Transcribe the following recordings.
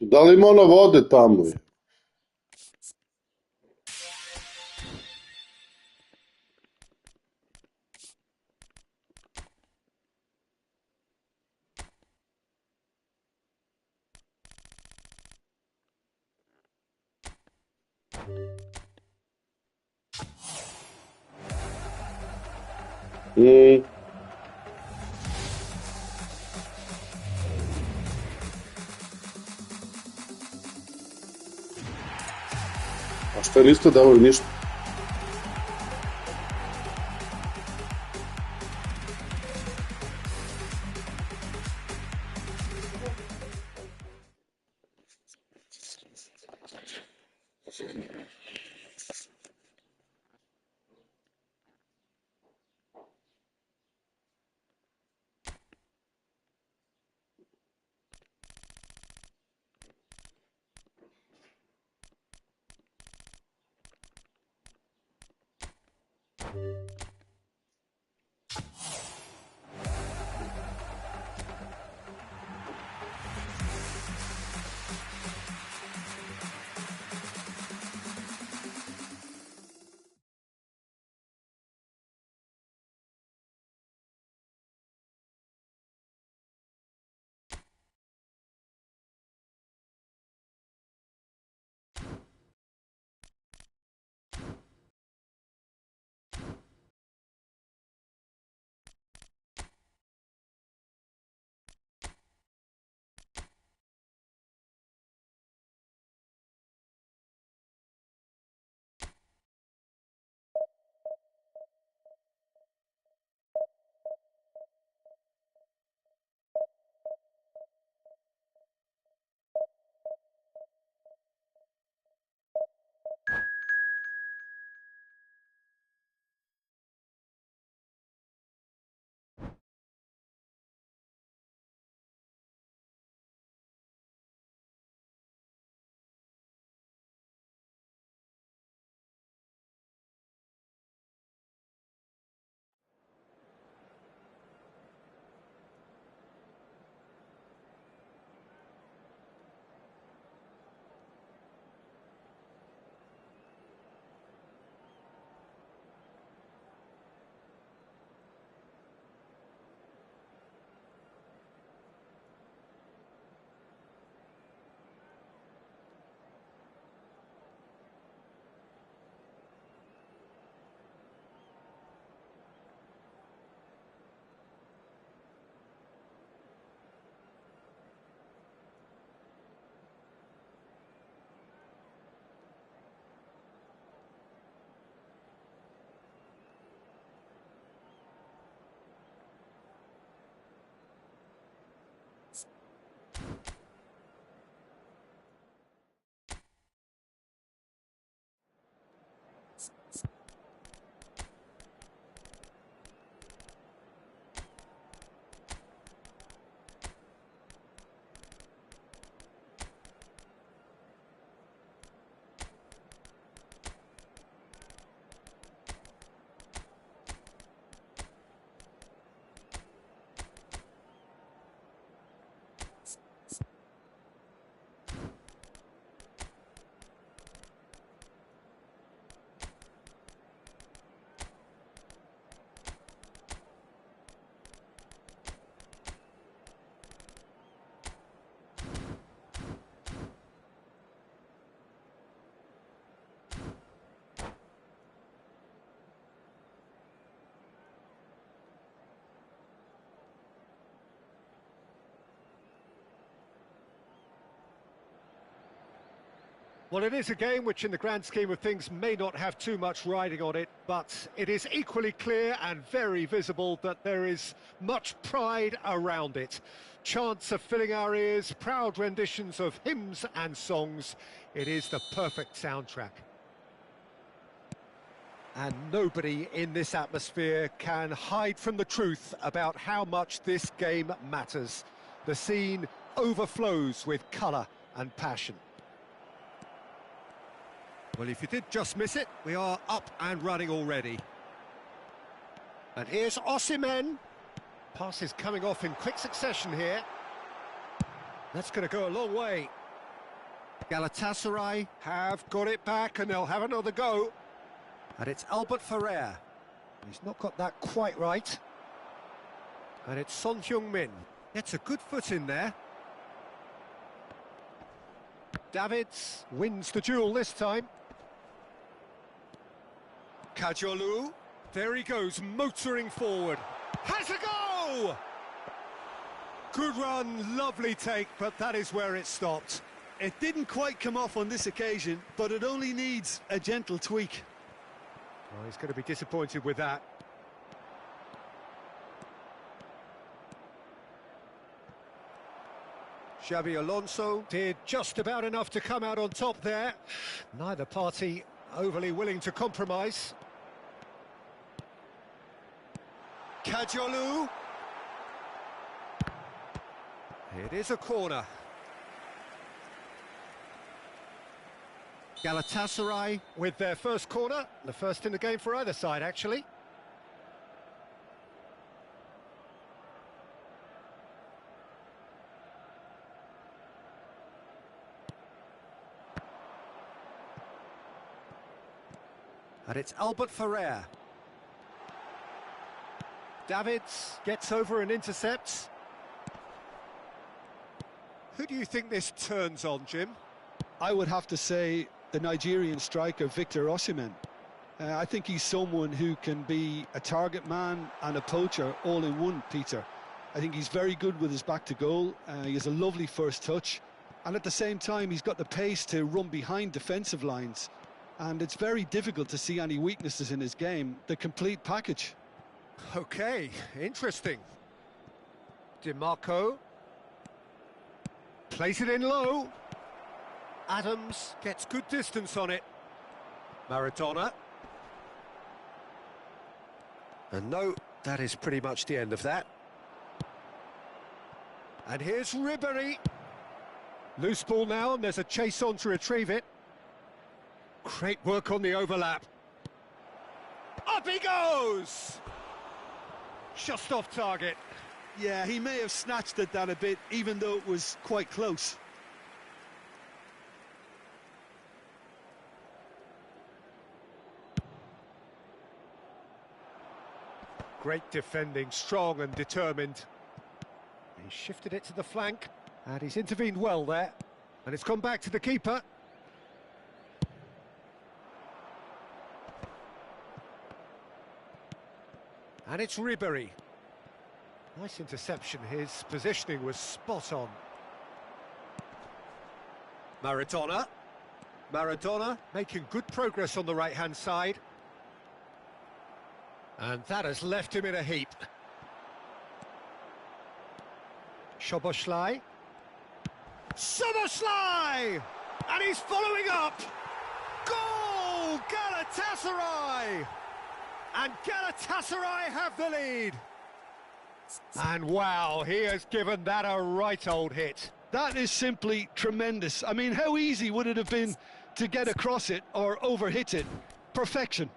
Da li ima ono vode tamo? Mm. A što niste dali ništa? Well, it is a game which, in the grand scheme of things, may not have too much riding on it, but it is equally clear and very visible that there is much pride around it. Chants are filling our ears, proud renditions of hymns and songs. It is the perfect soundtrack. And nobody in this atmosphere can hide from the truth about how much this game matters. The scene overflows with colour and passion. Well, if you did just miss it, we are up and running already. And here's Osimhen. Passes coming off in quick succession here. That's going to go a long way. Galatasaray have got it back and they'll have another go. And it's Albert Ferrer. He's not got that quite right. And it's Son Heung-min. Gets a good foot in there. Davids wins the duel this time. Kajolu. There he goes, motoring forward. Has a go! Good run, lovely take, but that is where it stopped. It didn't quite come off on this occasion, but it only needs a gentle tweak. Oh, he's going to be disappointed with that. Xabi Alonso did just about enough to come out on top there. Neither party overly willing to compromise. Kajolu. It is a corner. Galatasaray with their first corner, the first in the game for either side, actually. And it's Albert Ferrer. Davids gets over and intercepts. Who do you think this turns on, Jim? I would have to say the Nigerian striker Victor Osimhen. I think he's someone who can be a target man and a poacher all in one, Peter. I think he's very good with his back to goal. He has a lovely first touch. And at the same time, he's got the pace to run behind defensive lines. And it's very difficult to see any weaknesses in his game. The complete package. Okay, interesting. DiMarco. Plays it in low. Adams gets good distance on it. Maradona. And no, that is pretty much the end of that. And here's Ribéry. Loose ball now, and there's a chase on to retrieve it. Great work on the overlap. Up he goes! Just off target. Yeah, he may have snatched at that a bit, even though it was quite close. Great defending, strong and determined. He shifted it to the flank, and he's intervened well there. And it's gone back to the keeper. And it's Ribéry. Nice interception, his positioning was spot on. Maradona. Maradona making good progress on the right-hand side. And that has left him in a heap. Szoboszlai. Szoboszlai! And he's following up! Goal! Galatasaray! And Galatasaray have the lead! And wow, he has given that a right old hit. That is simply tremendous. I mean, how easy would it have been to get across it or overhit it? Perfection.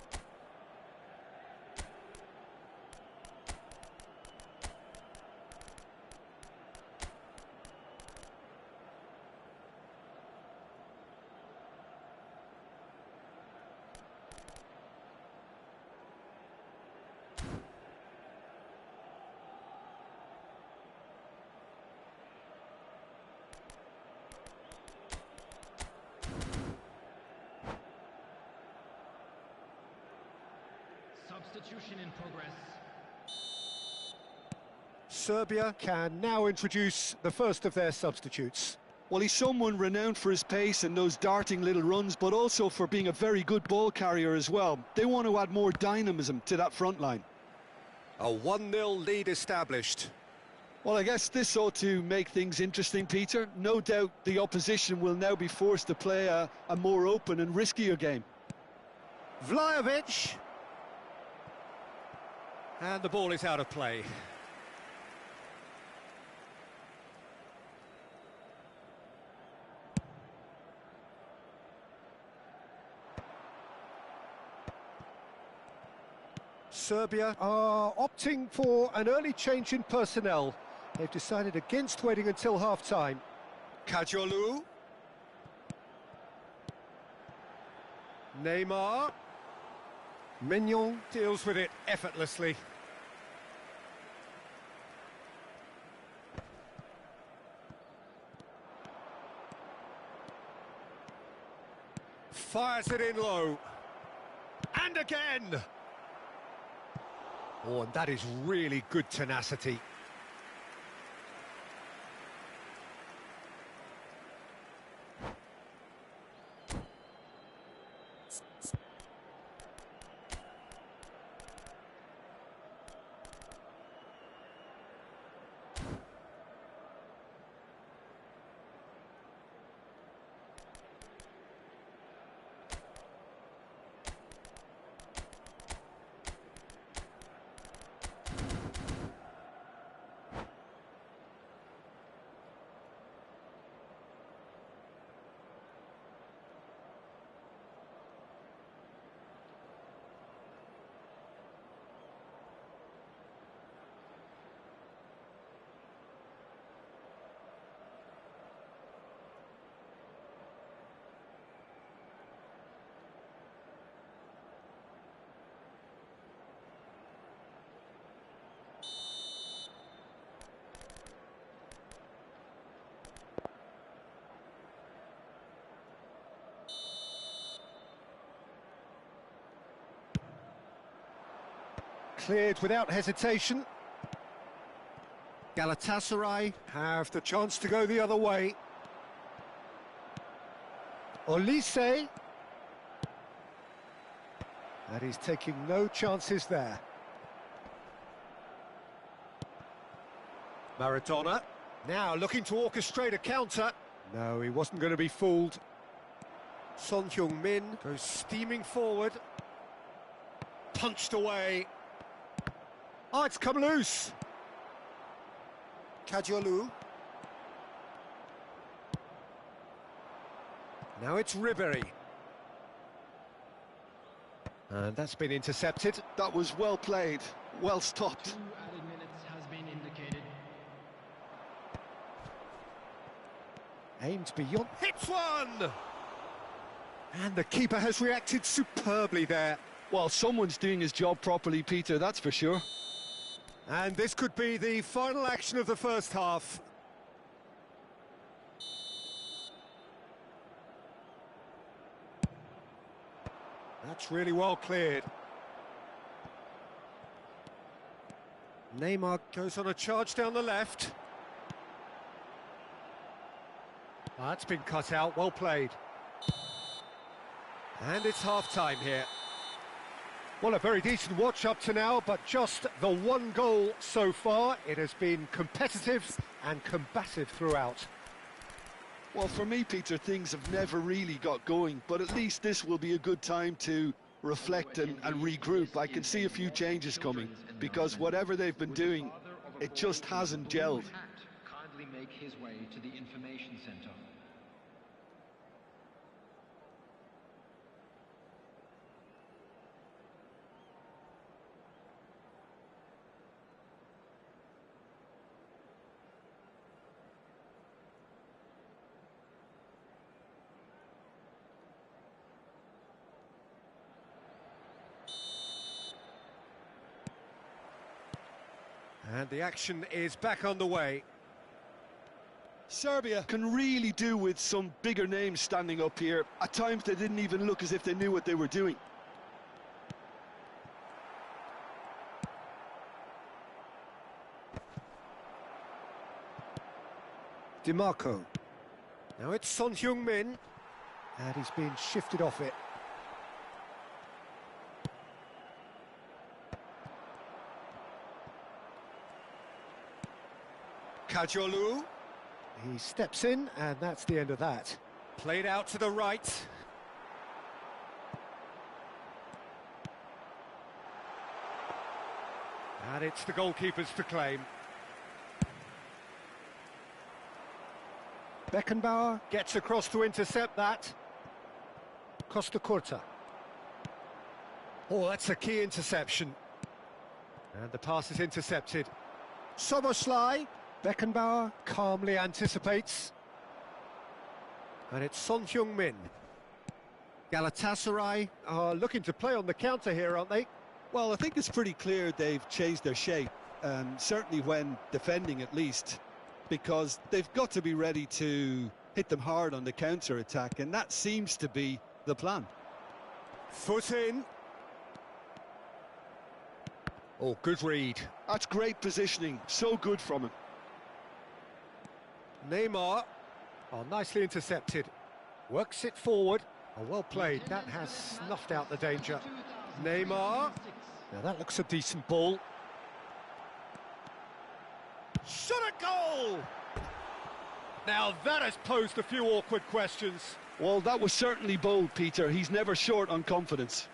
Substitution in progress. Serbia can now introduce the first of their substitutes. Well, he's someone renowned for his pace and those darting little runs, but also for being a very good ball carrier as well. They want to add more dynamism to that front line. A 1-0 lead established. Well, I guess this ought to make things interesting, Peter. No doubt the opposition will now be forced to play a more open and riskier game. Vlahovic. And the ball is out of play. Serbia are opting for an early change in personnel. They've decided against waiting until half-time. Kajolu. Neymar. Mignon deals with it effortlessly. Fires it in low. And again! Oh, and that is really good tenacity. Cleared without hesitation. Galatasaray have the chance to go the other way. Olise. And he's taking no chances there. Maradona. Now looking to orchestrate a counter. No, he wasn't going to be fooled. Son Heung-min goes steaming forward. Punched away. Oh, it's come loose. Kajolu. Now it's Ribery. And that's been intercepted. That was well played, well stopped. 2 added minutes has been indicated. Aimed beyond. Hits one! And the keeper has reacted superbly there. Well, someone's doing his job properly, Peter, that's for sure. And this could be the final action of the first half. That's really well cleared. Neymar goes on a charge down the left. That's been cut out, well played. And it's half-time here. Well, a very decent watch up to now, but just the one goal so far. It has been competitive and combative throughout. Well, for me, Peter, things have never really got going, but at least this will be a good time to reflect and regroup. I can see a few changes coming, because whatever they've been doing, it just hasn't gelled. Kindly make his way to the information center. And the action is back on the way. Serbia can really do with some bigger names standing up here. At times they didn't even look as if they knew what they were doing. DiMarco. Now it's Son Heung-min. And he's been shifted off it. Kajolu. He steps in, and that's the end of that. Played out to the right. And it's the goalkeeper's to claim. Beckenbauer gets across to intercept that. Costa Curta. Oh, that's a key interception. And the pass is intercepted. Soboslai. Beckenbauer calmly anticipates. And it's Son Heung-min. Galatasaray are looking to play on the counter here, aren't they? Well, I think it's pretty clear they've changed their shape, certainly when defending at least, because they've got to be ready to hit them hard on the counter-attack, and that seems to be the plan. Foot in. Oh, good read. That's great positioning, so good from him. Neymar. Oh, nicely intercepted. Works it forward. Oh, well played. That has snuffed out the danger. Neymar. Now that looks a decent ball. Shot a goal! Now that has posed a few awkward questions. Well, that was certainly bold, Peter. He's never short on confidence.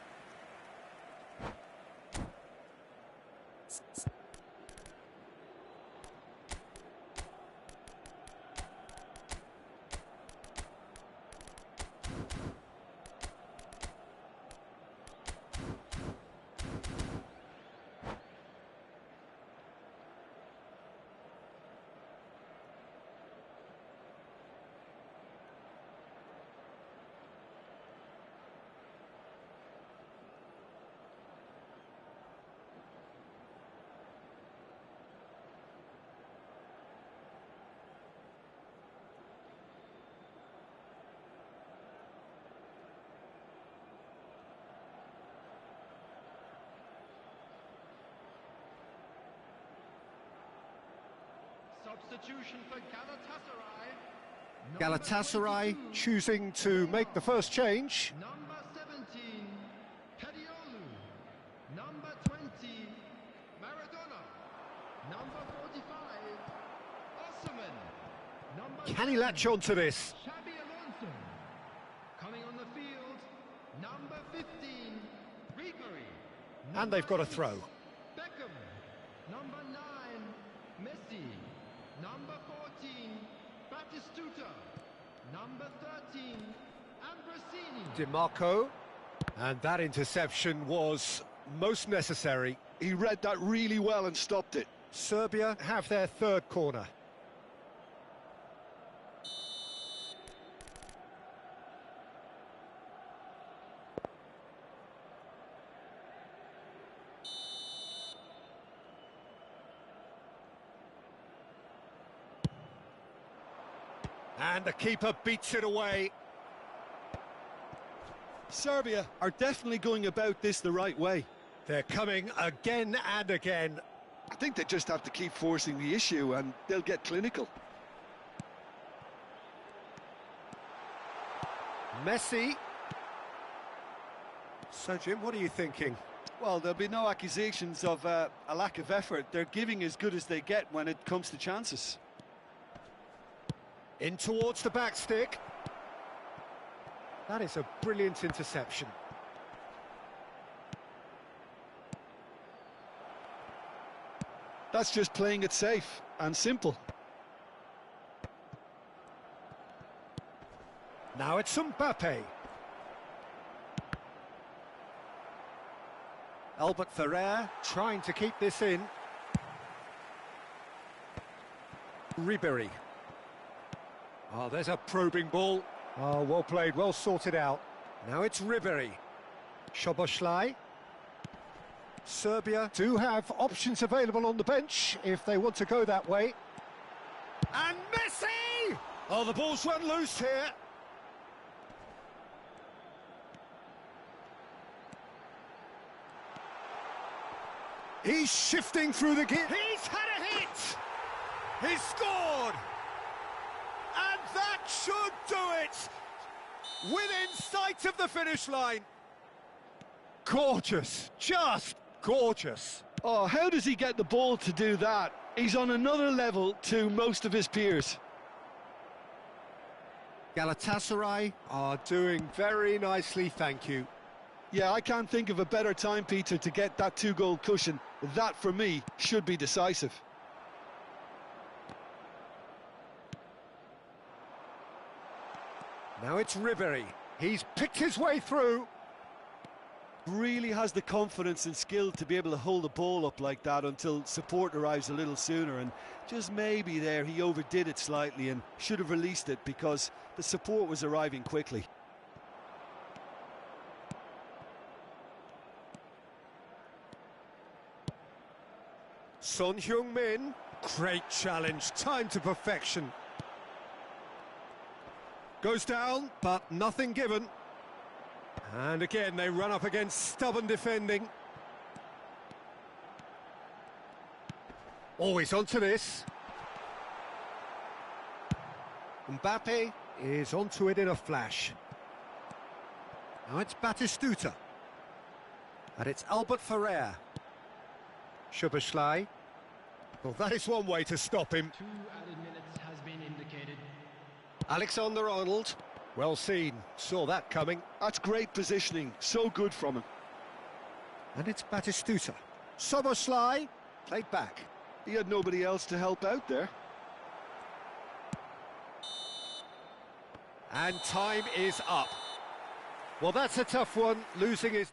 Substitution for Galatasaray. Galatasaray choosing to make the first change. Number 17, Pediolu. Number 20, Maradona. Number 45, Osimhen. Number Can he latch on to this? Xabi Alonso. Coming on the field, number 15, Ribery. And they've got a throw. Beckham. Number 9, Messi. Number 14, Batistuta. Number 13, Ambrosini. DiMarco. And that interception was most necessary. He read that really well and stopped it. Serbia have their third corner. And the keeper beats it away. Serbia are definitely going about this the right way. They're coming again and again. I think they just have to keep forcing the issue and they'll get clinical. Messi. So, Jim, what are you thinking? Well, there'll be no accusations of a lack of effort. They're giving as good as they get when it comes to chances. In towards the back stick. That is a brilliant interception. That's just playing it safe and simple. Now it's Mbappe. Albert Ferrer trying to keep this in. Ribery. Oh, there's a probing ball. Oh, well played, well sorted out. Now it's Ribery. Szoboszlai. Serbia do have options available on the bench if they want to go that way. And Messi! Oh, the ball's run loose here. He's shifting through the gear. He's had a hit! He's scored! And that should do it! Within sight of the finish line. Gorgeous, just gorgeous. Oh, how does he get the ball to do that? He's on another level to most of his peers. Galatasaray are doing very nicely, thank you. Yeah, I can't think of a better time, Peter, to get that two-goal cushion. That, for me, should be decisive. Now it's Ribery. He's picked his way through. Really has the confidence and skill to be able to hold the ball up like that until support arrives a little sooner, and just maybe there he overdid it slightly and should have released it because the support was arriving quickly. Son Heung-min. Great challenge, timed to perfection. Goes down, but nothing given. And again, they run up against stubborn defending. Always onto this. Mbappe is onto it in a flash. Now it's Batistuta. And it's Albert Ferrer. Szoboszlai. Well, that is one way to stop him. 2 added minutes has been indicated. Alexander-Arnold. Well seen. Saw that coming. That's great positioning. So good from him. And it's Batistuta. Szoboszlai. Played back. He had nobody else to help out there. And time is up. Well, that's a tough one. Losing is...